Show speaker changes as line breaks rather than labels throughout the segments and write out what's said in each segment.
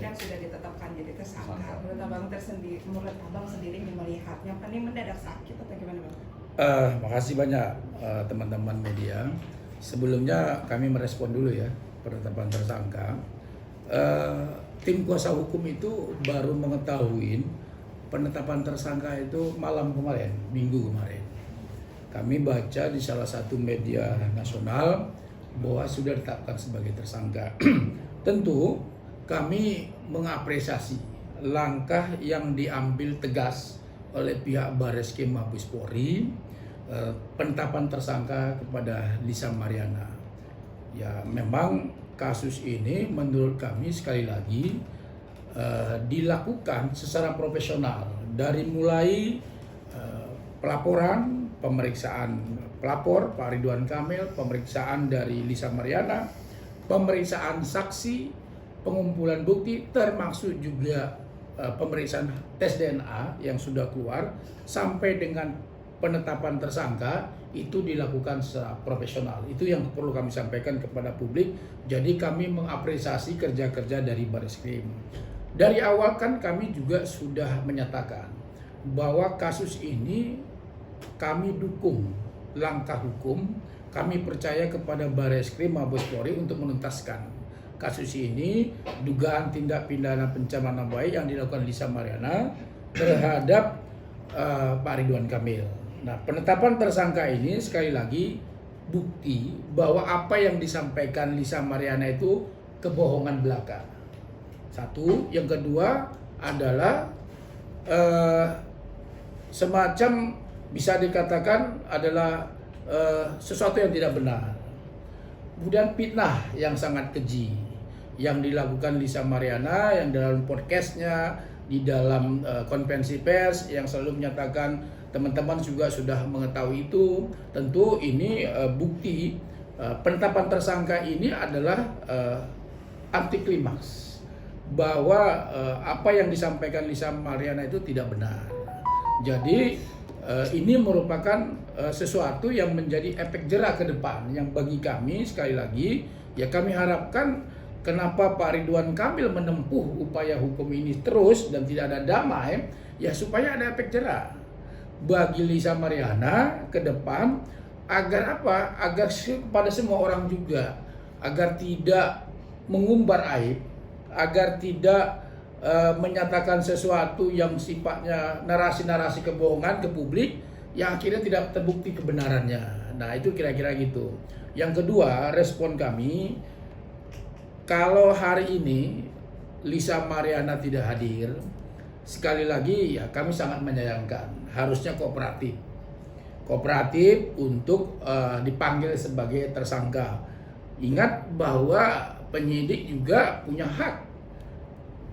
kan sudah ditetapkan jadi tersangka. Menurut abang sendiri melihatnya, apa ini mendadak sakit atau gimana bang?
Makasih banyak teman-teman media. Sebelumnya kami merespon dulu ya penetapan tersangka. Tim kuasa hukum itu baru mengetahui penetapan tersangka itu malam kemarin, minggu kemarin. Kami baca di salah satu media nasional bahwa sudah ditetapkan sebagai tersangka. Tentu kami mengapresiasi langkah yang diambil tegas oleh pihak Barreskrim Mabes Polri, penetapan tersangka kepada Lisa Mariana. Ya, memang kasus ini menurut kami sekali lagi dilakukan secara profesional dari mulai pelaporan, pemeriksaan pelapor Pak Ridwan Kamil, pemeriksaan dari Lisa Mariana, pemeriksaan saksi, pengumpulan bukti, termasuk juga pemeriksaan tes DNA yang sudah keluar sampai dengan penetapan tersangka itu dilakukan secara profesional. Itu yang perlu kami sampaikan kepada publik. Jadi kami mengapresiasi kerja-kerja dari Barreskrim. Dari awal kan kami juga sudah menyatakan bahwa kasus ini kami dukung langkah hukum. Kami percaya kepada Barreskrim Mabes Polri untuk menuntaskan kasus ini, dugaan tindak pidana pencemaran nama baik yang dilakukan Lisa Mariana terhadap Pak Ridwan Kamil. Nah, penetapan tersangka ini sekali lagi bukti bahwa apa yang disampaikan Lisa Mariana itu kebohongan belaka. Satu, yang kedua adalah semacam bisa dikatakan adalah sesuatu yang tidak benar. Kemudian fitnah yang sangat keji yang dilakukan Lisa Mariana yang dalam podcastnya, di dalam konvensi pers yang selalu menyatakan teman-teman juga sudah mengetahui itu. Tentu ini bukti penetapan tersangka ini adalah anti klimaks bahwa apa yang disampaikan Lisa Mariana itu tidak benar. Jadi ini merupakan sesuatu yang menjadi efek jera ke depan yang bagi kami sekali lagi ya kami harapkan kenapa Pak Ridwan Kamil menempuh upaya hukum ini terus dan tidak ada damai ya supaya ada efek jera bagi Lisa Mariana ke depan agar apa? Agar kepada semua orang juga agar tidak mengumbar aib, agar tidak menyatakan sesuatu yang sifatnya narasi-narasi kebohongan ke publik yang akhirnya tidak terbukti kebenarannya. Nah, itu kira-kira gitu. Yang kedua, respon kami kalau hari ini Lisa Mariana tidak hadir, sekali lagi ya kami sangat menyayangkan. Harusnya kooperatif. Kooperatif untuk dipanggil sebagai tersangka. Ingat bahwa penyidik juga punya hak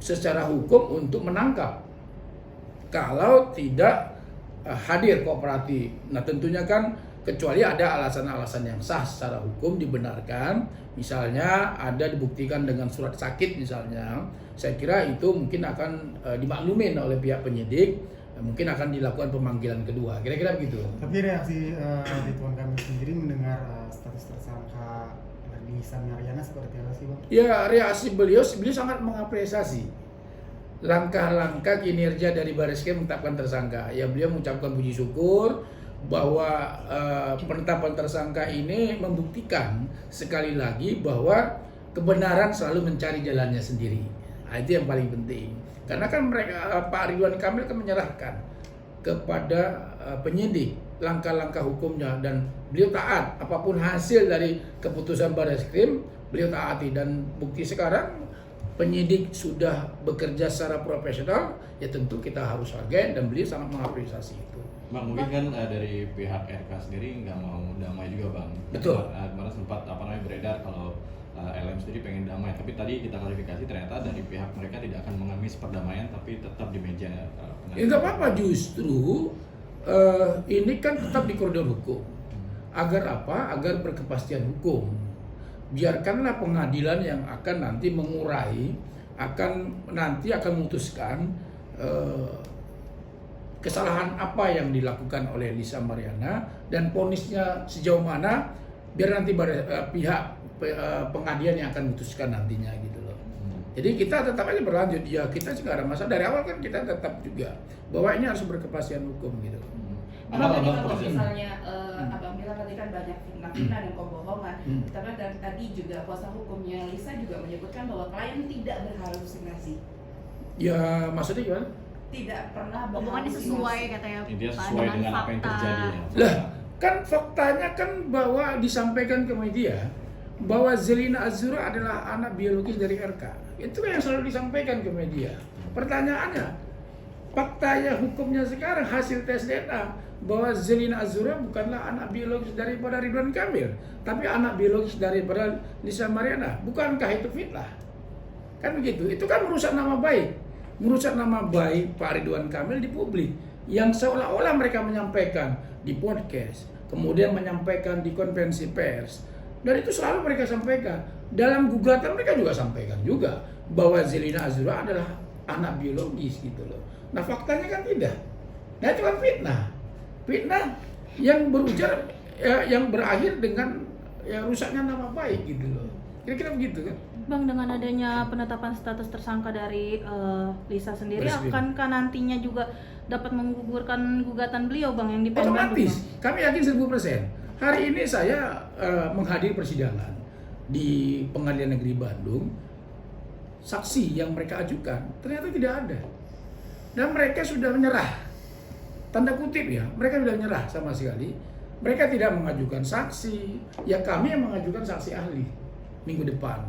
secara hukum untuk menangkap kalau tidak hadir kooperatif. Nah, tentunya kan kecuali ada alasan-alasan yang sah secara hukum dibenarkan, misalnya ada dibuktikan dengan surat sakit misalnya, saya kira itu mungkin akan dimaklumin oleh pihak penyidik, mungkin akan dilakukan pemanggilan kedua, kira-kira begitu.
Tapi reaksi Ridwan Kamil sendiri mendengar status tersangka Lisa Mariana seperti apa sih Bang?
Ya, reaksi beliau sangat mengapresiasi langkah-langkah kinerja dari Barreskrim menetapkan tersangka. Ya, beliau mengucapkan puji syukur bahwa penetapan tersangka ini membuktikan sekali lagi bahwa kebenaran selalu mencari jalannya sendiri. Nah, itu yang paling penting. Karena kan mereka Pak Ridwan Kamil kan menyerahkan kepada penyidik langkah-langkah hukumnya dan beliau taat apapun hasil dari keputusan Barreskrim beliau taati dan bukti sekarang penyidik sudah bekerja secara profesional ya tentu kita harus hargai dan beliau sangat mengapresiasi itu.
Bang, mungkin kan dari pihak RK sendiri nggak mau damai juga Bang.
Betul.
Kemarin sempat beredar kalau LM sendiri pengen damai, tapi tadi kita klarifikasi ternyata dari pihak mereka tidak akan mengemis perdamaian tapi tetap di meja pengadilan.
Ya nggak apa-apa, justru ini kan tetap di koridor hukum. Agar apa? Agar berkepastian hukum. Biarkanlah pengadilan yang akan nanti mengurai, nanti akan memutuskan kesalahan apa yang dilakukan oleh Lisa Mariana dan vonisnya sejauh mana, biar nanti pihak pengadilan yang akan memutuskan nantinya gitu loh. Jadi kita tetap aja berlanjut. Ya kita sih nggak ada masalah. Dari awal kan kita tetap juga bahwa ini harus berkepastian hukum gitu.
Emang tadi
Abang,
kalau
Abang,
misalnya Abang bilang tadi kan banyak fitnah-fitnah dan kebohongan. Tapi dari tadi juga kuasa hukumnya Lisa juga menyebutkan bahwa klien tidak berhalusinasi.
Ya maksudnya gimana?
Tidak pernah
Hubungannya sesuai katanya
Dia
Pak,
sesuai dengan apa yang
fakta.
terjadi ya.
Lah, kan faktanya kan bahwa disampaikan ke media bahwa Zelina Azura adalah anak biologis dari RK. Itu yang selalu disampaikan ke media. Pertanyaannya, faktanya hukumnya sekarang hasil tes DNA bahwa Zelina Azura bukanlah anak biologis daripada Ridwan Kamil, tapi anak biologis daripada Lisa Mariana. Bukankah itu fitnah? Kan begitu. Itu kan merusak nama baik. Merusak nama baik Pak Ridwan Kamil di publik. Yang seolah-olah mereka menyampaikan di podcast, kemudian menyampaikan di konferensi pers. Dan itu selalu mereka sampaikan. Dalam gugatan mereka juga sampaikan juga bahwa Zelina Azura adalah anak biologis gitu loh. Nah faktanya kan tidak. Nah itu kan fitnah. Fitnah yang berujar yang berakhir dengan ya rusaknya nama baik gitu loh. Kira-kira begitu kan?
Bang, dengan adanya penetapan status tersangka dari Lisa sendiri,
Presiden.
akankah nantinya juga dapat menggugurkan gugatan beliau, Bang, yang di PN Bandung,
Otomatis,
Bang?
kami yakin 1000%. Hari ini saya menghadiri persidangan di Pengadilan Negeri Bandung. Saksi yang mereka ajukan ternyata tidak ada. Dan mereka sudah menyerah. Tanda kutip ya, mereka sudah menyerah sama sekali. Mereka tidak mengajukan saksi. Ya kami yang mengajukan saksi ahli minggu depan.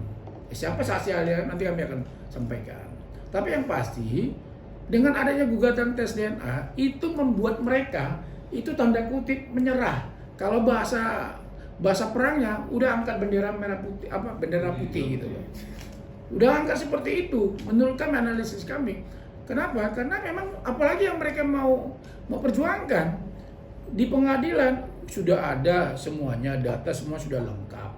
Siapa saksi ahli nanti kami akan sampaikan. Tapi yang pasti dengan adanya gugatan tes DNA itu membuat mereka itu tanda kutip menyerah. Kalau bahasa perangnya udah angkat bendera merah putih bendera putih gitu loh. Udah angkat seperti itu menurut kami, analisis kami. Kenapa? Karena memang apalagi yang mereka mau perjuangkan di pengadilan sudah ada semuanya, data semua sudah lengkap.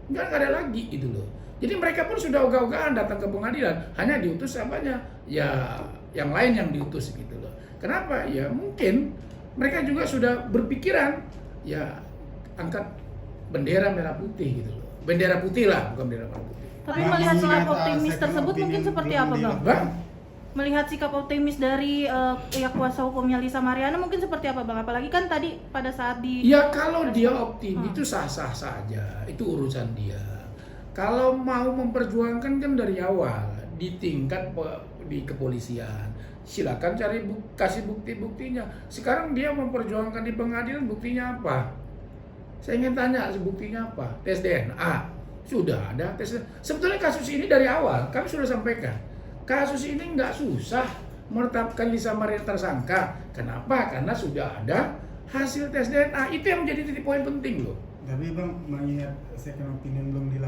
Nggak ada lagi gitu loh. Jadi mereka pun sudah ogah-ogahan datang ke pengadilan, hanya diutus apanya? Ya yang lain yang diutus gitu loh. Kenapa? Ya mungkin mereka juga sudah berpikiran ya angkat bendera merah putih gitu loh. Bendera putih lah, bukan bendera merah putih.
Tapi
Bang,
melihat sikap
mengingat,
optimis
second
tersebut mungkin
opinion
seperti
belum
apa, Bang?
dilakukan.
Bang?
Melihat sikap optimis dari pihak kuasa hukumnya Lisa Mariana mungkin seperti apa, Bang? Apalagi kan tadi pada saat di
Ya kalau dia optimis itu sah-sah saja, itu urusan dia. Kalau mau memperjuangkan kan dari awal di tingkat di kepolisian, silakan cari kasih bukti-buktinya. Sekarang dia memperjuangkan di pengadilan, buktinya apa? Saya ingin tanya, buktinya apa? Tes DNA. Sudah ada tes. Sebetulnya kasus ini dari awal kami sudah sampaikan. Kasus ini nggak susah menetapkan Lisa Mariana tersangka. Kenapa? Karena sudah ada hasil tes DNA. Itu yang menjadi titik poin penting loh.
Tapi Bang, mengingat second opinion belum dilakukan.